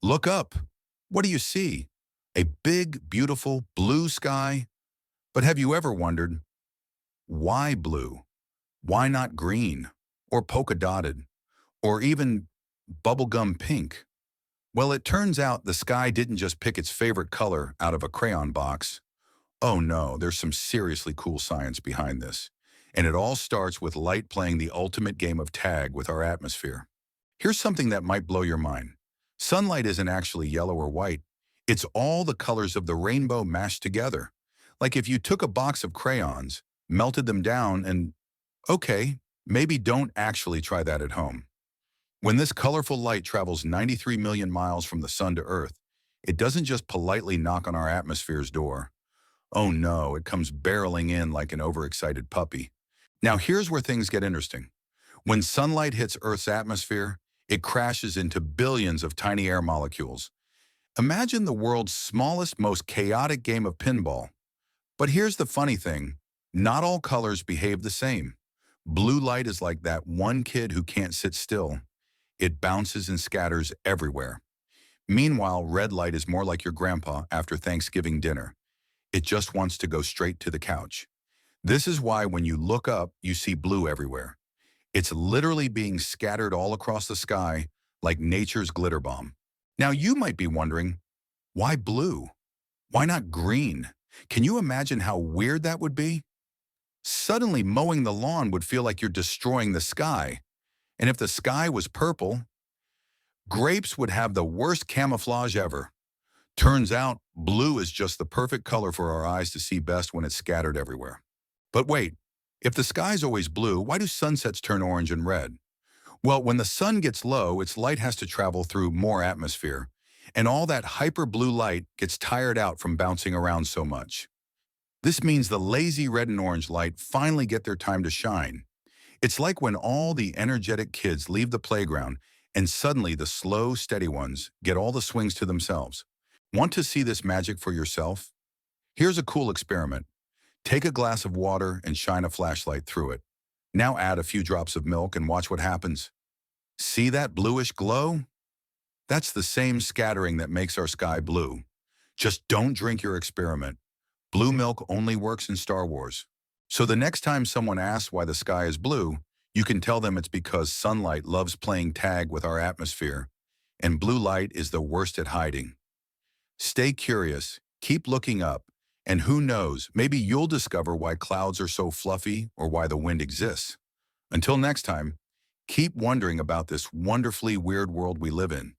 Look up. What do you see? A big, beautiful blue sky? But have you ever wondered, why blue? Why not green? Or polka dotted? Or even bubblegum pink? Well, it turns out the sky didn't just pick its favorite color out of a crayon box. Oh no, there's some seriously cool science behind this. And it all starts with light playing the ultimate game of tag with our atmosphere. Here's something that might blow your mind. Sunlight isn't actually yellow or white. It's all the colors of the rainbow mashed together. Like if you took a box of crayons, melted them down, and okay, maybe don't actually try that at home. When this colorful light travels 93 million miles from the sun to Earth, it doesn't just politely knock on our atmosphere's door. Oh no, it comes barreling in like an overexcited puppy. Now here's where things get interesting. When sunlight hits Earth's atmosphere, it crashes into billions of tiny air molecules. Imagine the world's smallest, most chaotic game of pinball. But here's the funny thing. Not all colors behave the same. Blue light is like that one kid who can't sit still. It bounces and scatters everywhere. Meanwhile, red light is more like your grandpa after Thanksgiving dinner. It just wants to go straight to the couch. This is why when you look up, you see blue everywhere. It's literally being scattered all across the sky like nature's glitter bomb. Now you might be wondering, why blue? Why not green? Can you imagine how weird that would be? Suddenly mowing the lawn would feel like you're destroying the sky. And if the sky was purple, grapes would have the worst camouflage ever. Turns out, blue is just the perfect color for our eyes to see best when it's scattered everywhere. But wait, if the sky's always blue, why do sunsets turn orange and red? Well, when the sun gets low, its light has to travel through more atmosphere, and all that hyper blue light gets tired out from bouncing around so much. This means the lazy red and orange light finally get their time to shine. It's like when all the energetic kids leave the playground and suddenly the slow, steady ones get all the swings to themselves. Want to see this magic for yourself? Here's a cool experiment. Take a glass of water and shine a flashlight through it. Now add a few drops of milk and watch what happens. See that bluish glow? That's the same scattering that makes our sky blue. Just don't drink your experiment. Blue milk only works in Star Wars. So the next time someone asks why the sky is blue, you can tell them it's because sunlight loves playing tag with our atmosphere, and blue light is the worst at hiding. Stay curious, keep looking up, and who knows, maybe you'll discover why clouds are so fluffy or why the wind exists. Until next time, keep wondering about this wonderfully weird world we live in.